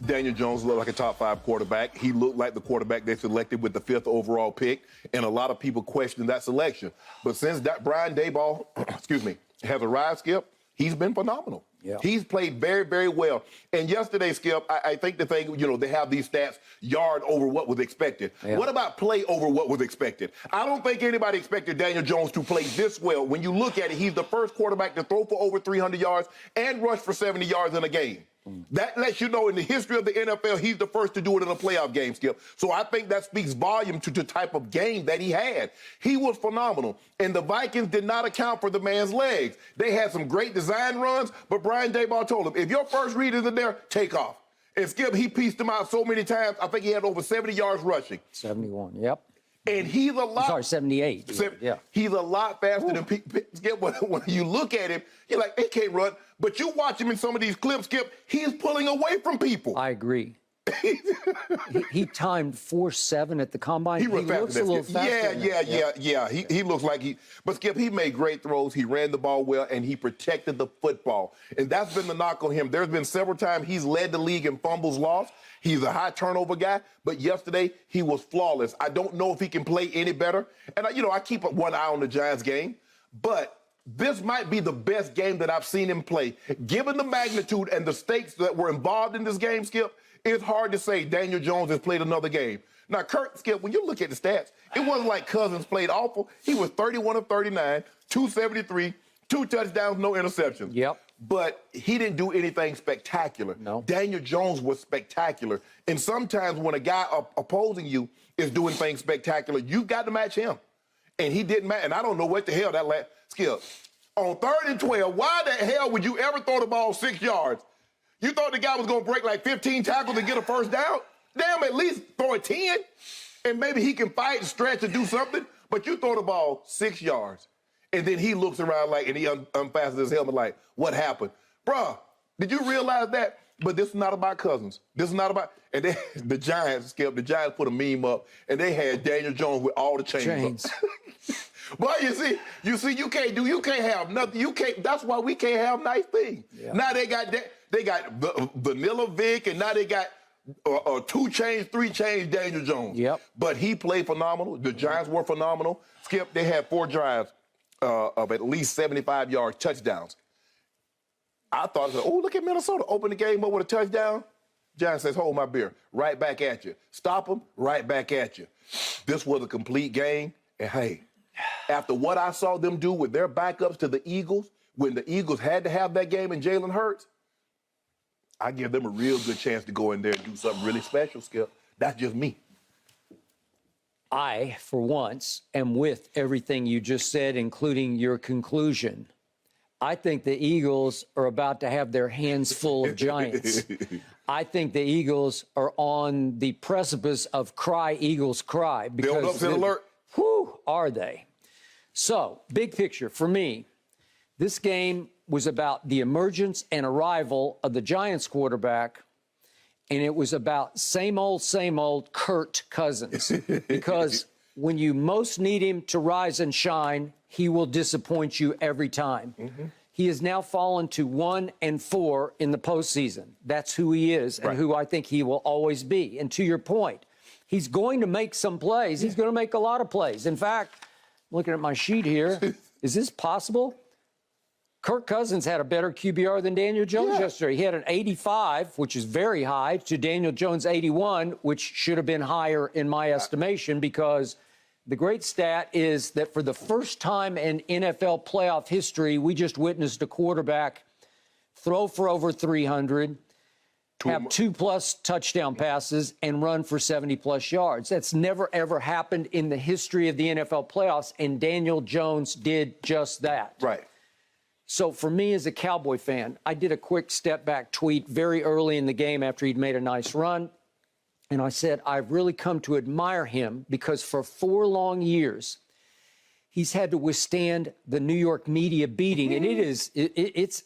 Daniel Jones looked like a top-5 quarterback. He looked like the quarterback they selected with the 5th overall pick, and a lot of people questioned that selection. But since that Brian Daboll, has arrived, Skip, he's been phenomenal. Yeah. He's played very, very well. And yesterday, Skip, I think the thing, they have these stats, yard over what was expected. Yeah. What about play over what was expected? I don't think anybody expected Daniel Jones to play this well. When you look at it, he's the first quarterback to throw for over 300 yards and rush for 70 yards in a game. That lets you know in the history of the NFL, he's the first to do it in a playoff game, Skip. So I think that speaks volume to the type of game that he had. He was phenomenal. And the Vikings did not account for the man's legs. They had some great design runs, but Brian Daboll told him, if your first read isn't there, take off. And Skip, he pieced him out so many times. I think he had over 70 yards rushing. 71, yep. And he's a lot... Sorry, 78. Yeah. He's a lot faster than Skip. When you look at him, you're like, he can't run. But you watch him in some of these clips, Skip, he's pulling away from people. I agree. he timed 4.7 at the combine. He looks a little faster. Yeah. He looks like he... But, Skip, he made great throws. He ran the ball well, and he protected the football. And that's been the knock on him. There's been several times he's led the league in fumbles lost. He's a high turnover guy, but yesterday he was flawless. I don't know if he can play any better. And, I keep one eye on the Giants game, but this might be the best game that I've seen him play. Given the magnitude and the stakes that were involved in this game, Skip, it's hard to say Daniel Jones has played another game. Now, Skip, when you look at the stats, it wasn't like Cousins played awful. He was 31 of 39, 273, 2 touchdowns, no interceptions. Yep. But he didn't do anything spectacular. No. Daniel Jones was spectacular. And sometimes when a guy opposing you is doing things spectacular, you've got to match him. And he didn't match. And I don't know what the hell that Skip. On 3rd and 12, why the hell would you ever throw the ball 6 yards? You thought the guy was going to break like 15 tackles and get a first down? Damn, at least throw it 10. And maybe he can fight and stretch and do something. But you throw the ball 6 yards. And then he looks around and he unfastens his helmet like, what happened? Bruh, did you realize that? But this is not about Cousins. This is not about... And the Giants, Skip, the Giants put a meme up, and they had Daniel Jones with all the chains. But you see, you can't have nothing. That's why we can't have nice things. Yeah. Now they got Vanilla Vic, and now they got 2 chains, 3 chains Daniel Jones. Yep. But he played phenomenal. The Giants were phenomenal. Skip, they had 4 drives of at least 75-yard touchdowns. I thought, oh, look at Minnesota. Open the game up with a touchdown. Giants says, hold my beer. Right back at you. Stop them, right back at you. This was a complete game. And, hey, after what I saw them do with their backups to the Eagles, when the Eagles had to have that game in Jalen Hurts, I give them a real good chance to go in there and do something really special, Skip. That's just me. I, for once, am with everything you just said, including your conclusion. I think the Eagles are about to have their hands full of Giants. I think the Eagles are on the precipice of cry, Eagles cry. Build upset alert. Whew, are they? So, big picture for me, this game was about the emergence and arrival of the Giants quarterback, and it was about same old Kirk Cousins. Because when you most need him to rise and shine, he will disappoint you every time. Mm-hmm. He has now fallen to 1-4 in the postseason. That's who he is and who I think he will always be. And to your point, he's going to make some plays. He's going to make a lot of plays. In fact, looking at my sheet here, is this possible? Kirk Cousins had a better QBR than Daniel Jones yesterday. He had an 85, which is very high, to Daniel Jones' 81, which should have been higher in my estimation, because the great stat is that for the first time in NFL playoff history, we just witnessed a quarterback throw for over 300, have 2+ touchdown passes, and run for 70+ yards. That's never, ever happened in the history of the NFL playoffs, and Daniel Jones did just that. Right. So for me as a Cowboy fan, I did a quick step-back tweet very early in the game after he'd made a nice run. And I said, I've really come to admire him because for 4 long years, he's had to withstand the New York media beating. And it's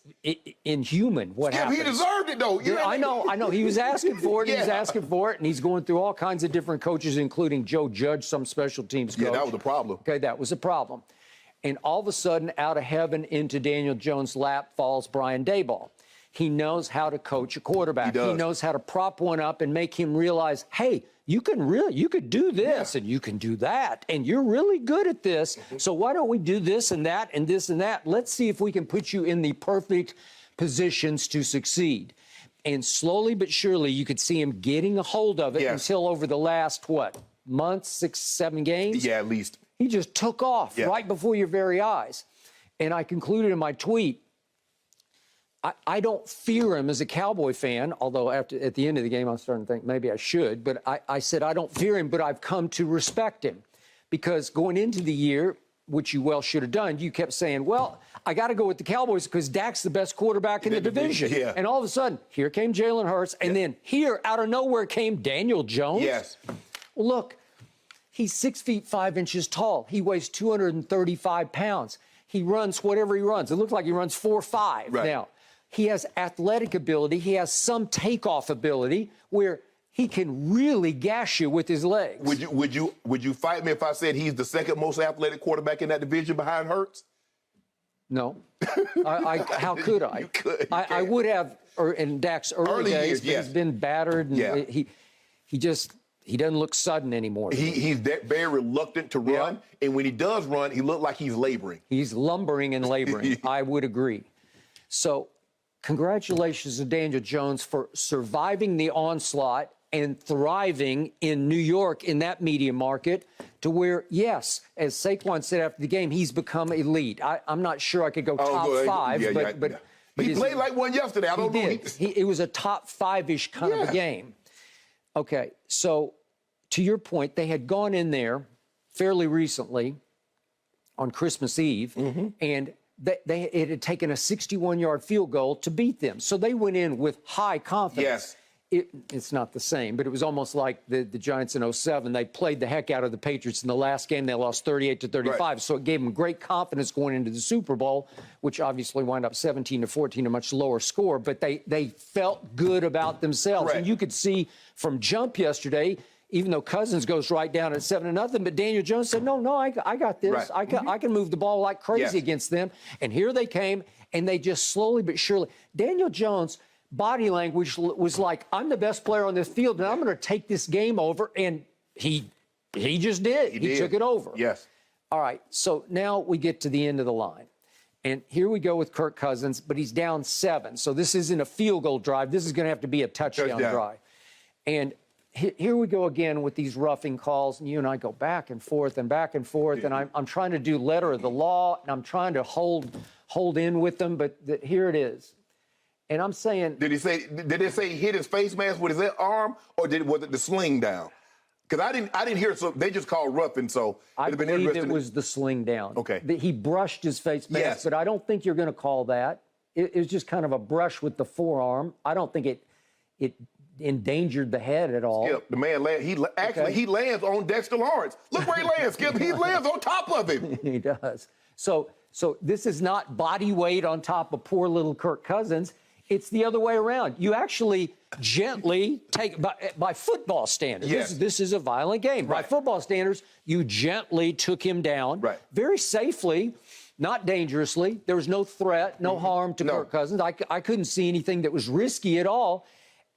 inhuman what happens. He deserved it, though. I know. He was asking for it. He was asking for it. And he's going through all kinds of different coaches, including Joe Judge, some special teams coach. Yeah, that was the problem. Okay, that was a problem. And all of a sudden, out of heaven into Daniel Jones' lap falls Brian Daboll. He knows how to coach a quarterback. He does. He knows how to prop one up and make him realize, hey, you could do this and you can do that, and you're really good at this. So why don't we do this and that and this and that? Let's see if we can put you in the perfect positions to succeed. And slowly but surely, you could see him getting a hold of it until over the last, month, 6, 7 games? Yeah, at least. He just took off right before your very eyes. And I concluded in my tweet, I don't fear him as a Cowboy fan, although at the end of the game, I was starting to think maybe I should. But I said I don't fear him, but I've come to respect him. Because going into the year, which you well should have done, you kept saying, well, I got to go with the Cowboys because Dak's the best quarterback in the division. Yeah. And all of a sudden, here came Jalen Hurts. And then here, out of nowhere, came Daniel Jones. Yes. Well, look, he's 6 feet 5 inches tall. He weighs 235 pounds. He runs whatever he runs. It looks like he runs 4.5 now. He has athletic ability. He has some takeoff ability where he can really gash you with his legs. Would you fight me if I said he's the second most athletic quarterback in that division behind Hurts? No. How could I? You could. I would have in Dak's early days, years, but he's been battered. And he doesn't look sudden anymore. He's very reluctant to run, and when he does run, he looks like he's laboring. He's lumbering and laboring. I would agree. So congratulations to Daniel Jones for surviving the onslaught and thriving in New York in that media market to where, yes, as Saquon said after the game, he's become elite. I'm not sure I could go top 5, but he played like one yesterday. I don't know. It was a top 5-ish kind of a game. Okay, so to your point, they had gone in there fairly recently on Christmas Eve, and it had taken a 61-yard field goal to beat them. So they went in with high confidence. It's not the same, but it was almost like the Giants in 07. They played the heck out of the Patriots in the last game. They lost 38-35. So it gave them great confidence going into the Super Bowl, which obviously wound up 17-14, a much lower score. But they felt good about themselves. And you could see from jump yesterday, even though Cousins goes right down at 7-0, but Daniel Jones said, no, I got this. I can move the ball like crazy against them. And here they came, and they just slowly but surely. Daniel Jones' body language was like, I'm the best player on this field, and I'm going to take this game over. And he just did. He took it over. Yes. All right, so now we get to the end of the line. And here we go with Kirk Cousins, but he's down 7. So this isn't a field goal drive. This is going to have to be a touchdown drive. And here we go again with these roughing calls, and you and I go back and forth, and I'm trying to do letter of the law, and I'm trying to hold in with them, but here it is. And I'm saying, did it say he hit his face mask with his arm, or was it the sling down? Because I didn't hear. So they just called roughing. So I believe it was the sling down. Okay. He brushed his face mask, but I don't think you're going to call that. It was just kind of a brush with the forearm. I don't think it endangered the head at all. Skip, the man he lands on Dexter Lawrence. Look where he lands, Skip. He lands on top of him. He does. So this is not body weight on top of poor little Kirk Cousins. It's the other way around. You actually gently take, by football standards, this is a violent game. By football standards, you gently took him down very safely, not dangerously. There was no threat, no harm to Kirk Cousins. I couldn't see anything that was risky at all.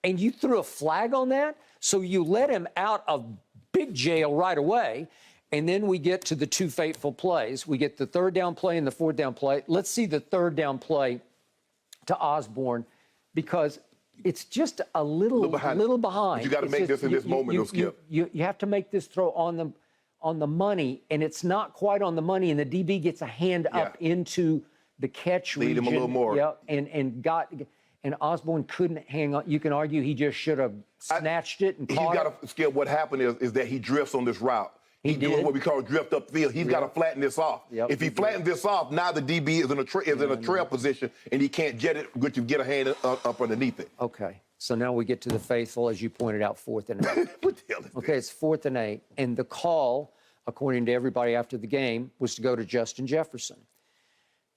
And you threw a flag on that, so you let him out of big jail right away. And then we get to the two fateful plays. We get the third down play and the fourth down play. Let's see the third down play to Osborne, because it's just a little behind. But you got to make this in this moment, Skip. You have to make this throw on the money, and it's not quite on the money, and the DB gets a hand up into the catch region. Lead him a little more. And Osborne couldn't hang on. You can argue he just should have snatched it and caught it. He's got to, Skip, what happened is that he drifts on this route. He's doing what we call drift upfield. He's got to flatten this off. If he flattens this off, now the DB is in a trail position, and he can't get it, but you get a hand up underneath it. Okay. So now we get to the faithful, as you pointed out, 4th and 8. What the hell is okay, this? it's 4th and 8. And the call, according to everybody after the game, was to go to Justin Jefferson.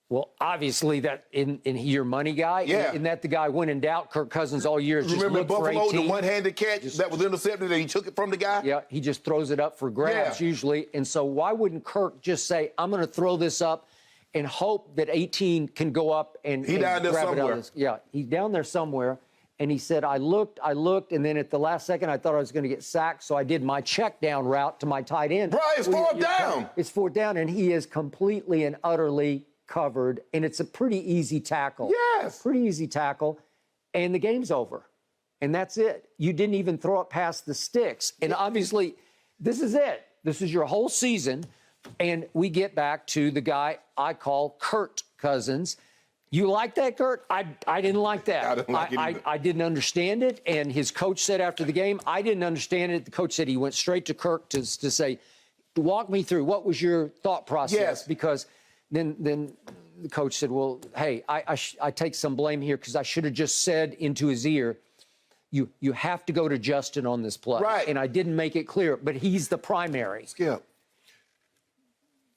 Well, obviously, that in your money guy, isn't that the guy when in doubt? Kirk Cousins all year just Remember looked for Buffalo, 18. the one-handed catch that was intercepted and he took it from the guy? Yeah, he just throws it up for grabs usually. And so why wouldn't Kirk just say, I'm going to throw this up and hope that 18 can go up and down there grab it out somewhere. of this. Yeah, he's down there somewhere. And he said, I looked, and then at the last second, I thought I was going to get sacked, so I did my check down route to my tight end. Bro, it's fourth down. It's fourth down, and he is completely and utterly covered, and it's a pretty easy tackle. Yes. Pretty easy tackle, and the game's over. And that's it. You didn't even throw it past the sticks. And obviously, this is it. This is your whole season. And we get back to the guy I call Kirk Cousins. You like that, Kurt? I didn't like that. I didn't like it either. I didn't understand it. And his coach said after the game, I didn't understand it. The coach said he went straight to Kirk to say, walk me through. What was your thought process? Yes. Because then the coach said, well, hey, I take some blame here because I should have just said into his ear, you have to go to Justin on this play. Right. And I didn't make it clear, but he's the primary. Skip,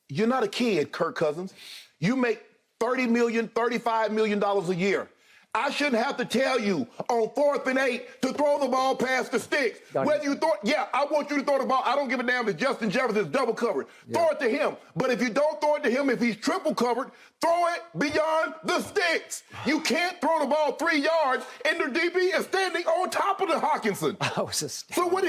you're not a kid, Kirk Cousins. You make $30 million, $35 million a year. I shouldn't have to tell you on 4th and 8 to throw the ball past the sticks. Whether you throw it, yeah, I want you to throw the ball. I don't give a damn if Justin Jefferson is double covered. Yeah. Throw it to him. But if you don't throw it to him, if he's triple covered, throw it beyond the sticks. You can't throw the ball 3 yards and the DB is standing on top of the Hawkinson. So what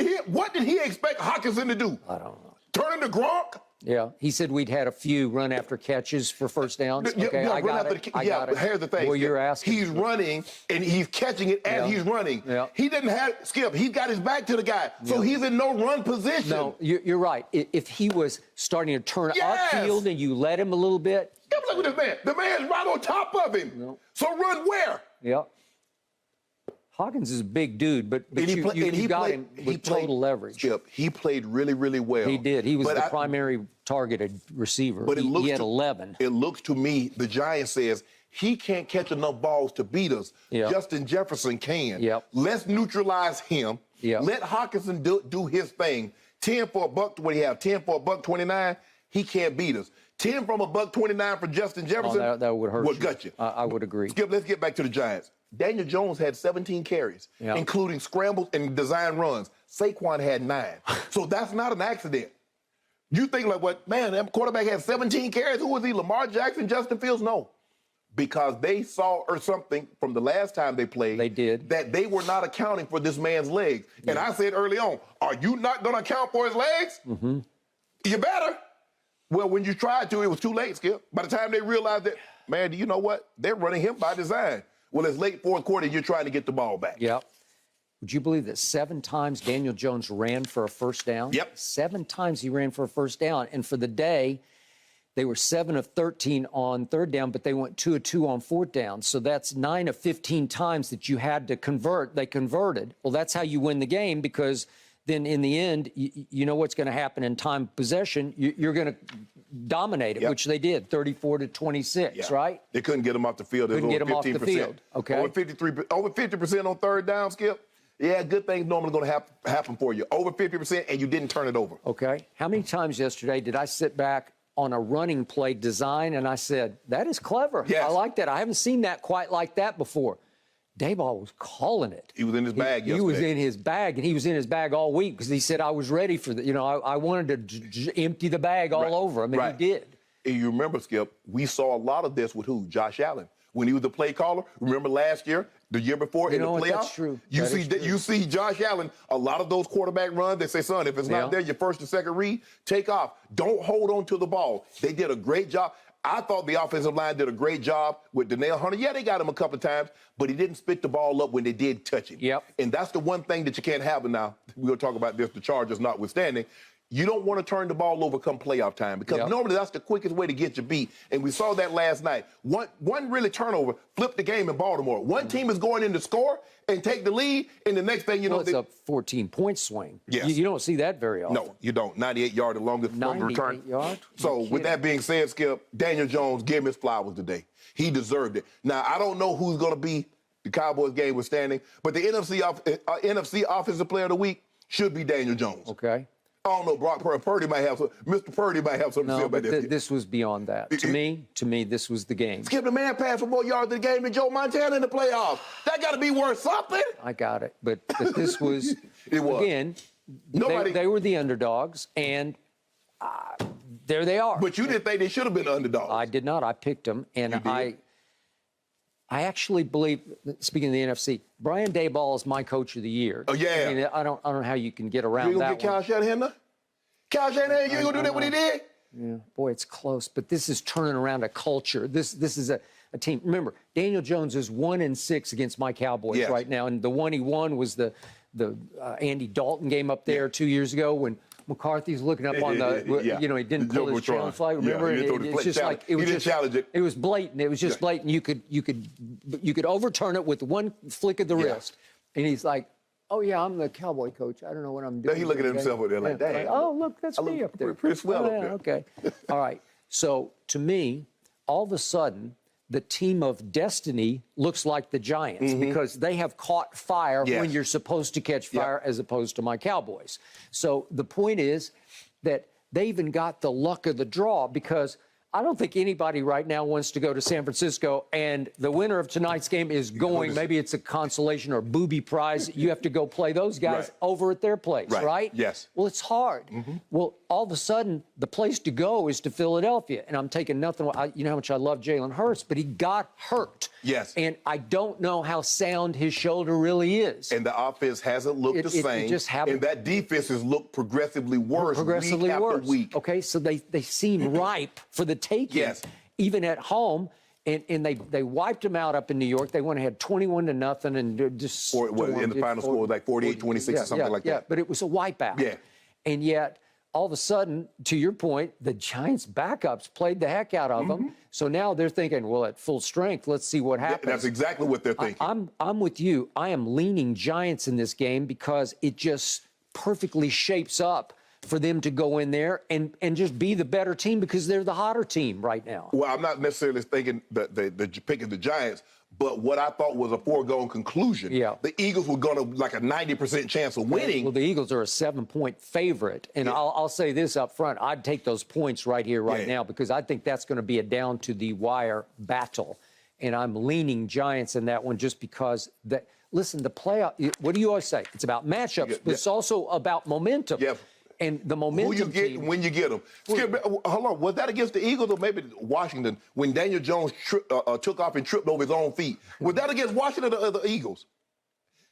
did he expect Hawkinson to do? I don't know. Turn into Gronk? Yeah, he said we'd had a few run after catches for first downs. Okay, I got it. But here's the thing. Well, you're asking. He's running and he's catching it as he's running. Yeah. He didn't have Skip. He's got his back to the guy, so he's in no run position. No, you're right. If he was starting to turn upfield and you let him a little bit. Look at this man. The man's right on top of him. No. So run where? Yeah. Hawkins is a big dude, but you got him with total leverage. Skip, he played really, really well. He did. He was the primary targeted receiver. But he had 11. It looks to me, the Giants says, he can't catch enough balls to beat us. Yep. Justin Jefferson can. Yep. Let's neutralize him. Yep. Let Hawkinson do his thing. 10 for $1. What do you have? 10 for $1.29. He can't beat us. 10 from $1.29 for Justin Jefferson. Oh, that would hurt. Would gut you. I would agree. Skip, let's get back to the Giants. Daniel Jones had 17 carries, including scrambles and design runs. Saquon had 9. So that's not an accident. You think like, what, man, that quarterback had 17 carries. Who was he, Lamar Jackson, Justin Fields? No. Because they saw or something from the last time they played. They did. That they were not accounting for this man's legs. Yeah. And I said early on, are you not going to account for his legs? Mm-hmm. You better. Well, when you tried to, it was too late, Skip. By the time they realized that, man, you know what? They're running him by design. Well, it's late fourth quarter, you're trying to get the ball back. Yep. Would you believe that 7 times Daniel Jones ran for a first down? Yep. 7 times he ran for a first down. And for the day, they were 7 of 13 on third down, but they went 2 of 2 on fourth down. So that's 9 of 15 times that you had to convert. They converted. Well, that's how you win the game, because then in the end, you know what's going to happen in time possession. You're going to dominate it, which they did, 34-26, right? They couldn't get him off the field. Couldn't get him off the field. Okay. Over 50% on third down, Skip. Yeah, good things normally going to happen for you. Over 50%, and you didn't turn it over. Okay. How many times yesterday did I sit back on a running play design and I said, that is clever. Yes. I like that. I haven't seen that quite like that before. Dayball was calling it. He was in his bag yesterday. He was in his bag, and he was in his bag all week because he said, I was ready for the, I wanted to empty the bag all over. I mean, he did. And you remember, Skip, we saw a lot of this with who? Josh Allen. When he was the play caller, remember last year, the year before in the playoffs? That's true. You see Josh Allen, a lot of those quarterback runs, they say, son, if it's not there, your first and second read, take off. Don't hold on to the ball. They did a great job. I thought the offensive line did a great job with Danielle Hunter. Yeah, they got him a couple of times, but he didn't spit the ball up when they did touch him. Yep. And that's the one thing that you can't have. And now, we're going to talk about this, the Chargers notwithstanding. You don't want to turn the ball over come playoff time, because normally that's the quickest way to get you beat. And we saw that last night. One really turnover flipped the game in Baltimore. One team is going in to score and take the lead, and the next thing you know, it's a 14-point swing. Yes. You don't see that very often. No, you don't. 98-yard, the longest return. 98 yards? So with that being said, Skip, Daniel Jones, give him his flowers today. He deserved it. Now, I don't know who's going to be the Cowboys game we're standing, but the NFC Offensive Player of the Week should be Daniel Jones. Okay. I don't know, Brock Purdy might have some. Mr. Purdy might have something to say about this. This was beyond that. To me, this was the game. Skip, the man passed for more yards in the game than Joe Montana in the playoffs. That got to be worth something. I got it, but this was it was. Again. They were the underdogs, and there they are. But you didn't think they should have been underdogs. I did not. I picked them, and I actually believe. Speaking of the NFC, Brian Daboll is my coach of the year. Oh yeah. I mean, I don't know how you can get around You that. gonna get Kyle Shanahan now? Kyle Shanahan, you ain't gonna do that what he did? Yeah, boy, it's close. But this is turning around a culture. This is a team. Remember, Daniel Jones is 1-6 against my Cowboys right now, and the one he won was the Andy Dalton game up there 2 years ago when McCarthy's looking up on the, he didn't pull his challenge flag. Remember, it's just like it was just challenge it. It was blatant. It was just blatant. You could overturn it with one flick of the wrist, and he's like, "Oh yeah, I'm the Cowboy coach. I don't know what I'm doing." Then he looking at himself with there like, "Dang, oh look, that's me up there. Pretty swell up there." Okay, all right. So to me, all of a sudden, the team of destiny looks like the Giants because they have caught fire when you're supposed to catch fire as opposed to my Cowboys. So the point is that they even got the luck of the draw because I don't think anybody right now wants to go to San Francisco and the winner of tonight's game is going, maybe it's a consolation or booby prize. You have to go play those guys over at their place, right? Yes. Well, it's hard. Well, all of a sudden, the place to go is to Philadelphia. And I'm taking nothing. You know how much I love Jalen Hurts, but he got hurt. Yes. And I don't know how sound his shoulder really is. And the offense hasn't looked the same. Just haven't. And that defense has looked progressively worse week after week. Okay, so they seem ripe for the taking. Yes. Even at home. And they wiped them out up in New York. They went ahead 21-0 and just in the final score was like 48-26 or something like that. Yeah, but it was a wipeout. Yeah. And yet, all of a sudden, to your point, the Giants' backups played the heck out of them. So now they're thinking, well, at full strength, let's see what happens. That's exactly what they're thinking. I'm with you. I am leaning Giants in this game because it just perfectly shapes up for them to go in there and just be the better team because they're the hotter team right now. Well, I'm not necessarily thinking that the pick of the Giants, but what I thought was a foregone conclusion. Yeah. The Eagles were going to like a 90% chance of winning. Well, the Eagles are a 7-point favorite. And I'll say this up front. I'd take those points right here, right now, because I think that's going to be a down-to-the-wire battle. And I'm leaning Giants in that one just because that. Listen, the playoff, what do you always say? It's about matchups, but it's also about momentum. Yeah. And the momentum Who you get team, when you get them. Skip, hold on. Was that against the Eagles or maybe Washington when Daniel Jones took off and tripped over his own feet? Was that against Washington or the Eagles?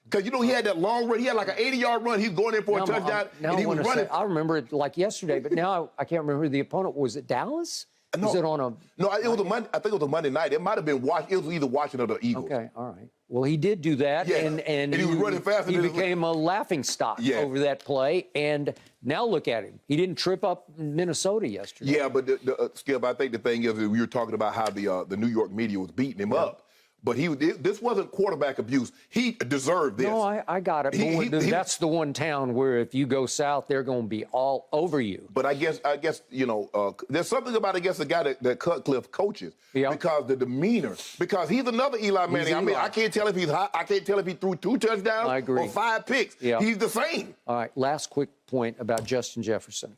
Because, he had that long run. He had like an 80-yard run. He was going in for a touchdown, and he was running. I remember it like yesterday, but now I can't remember who the opponent was. It Dallas? No, was it on a? No, it was a Monday. I think it was a Monday night. It might have been It was either Washington or the Eagles. Okay, all right. Well, he did do that, and he was running faster. He became a laughing stock over that play, and now look at him. He didn't trip up in Minnesota yesterday. Yeah, but Skip, I think the thing is we were talking about how the New York media was beating him up. But this wasn't quarterback abuse. He deserved this. No, I got it. That's the one town where if you go south, they're going to be all over you. But I guess there's something about the guy that Cutcliffe coaches because the demeanor. Because he's another Eli Manning. I mean, I can't tell if he's hot. I can't tell if he threw 2 touchdowns or 5 picks. Yeah. He's the same. All right. Last quick point about Justin Jefferson.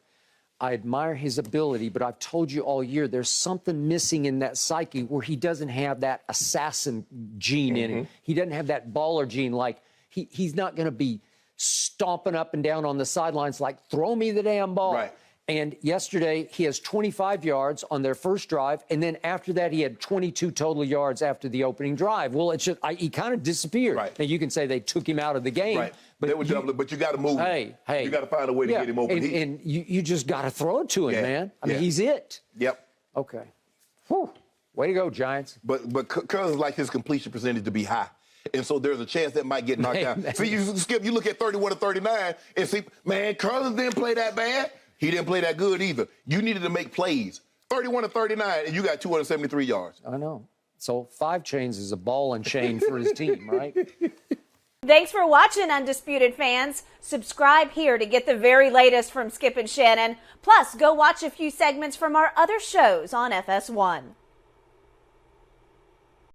I admire his ability, but I've told you all year there's something missing in that psyche where he doesn't have that assassin gene in him. He doesn't have that baller gene. Like he's not going to be stomping up and down on the sidelines like, throw me the damn ball. Right. And yesterday he has 25 yards on their first drive, and then after that he had 22 total yards after the opening drive. Well, it's just he kind of disappeared. Right. Now you can say they took him out of the game. Right. But you got to move him. Hey. You got to find a way to get him open. And you just got to throw it to him, man. I mean, he's it. Yep. Okay. Whew. Way to go, Giants. But Cousins like his completion percentage to be high. And so there's a chance that might get knocked out. See, you look at 31 to 39 and see, man, Cousins didn't play that bad. He didn't play that good either. You needed to make plays. 31 to 39, and you got 273 yards. I know. So 5 chains is a ball and chain for his team, right? Thanks for watching, Undisputed fans. Subscribe here to get the very latest from Skip and Shannon. Plus, go watch a few segments from our other shows on FS1.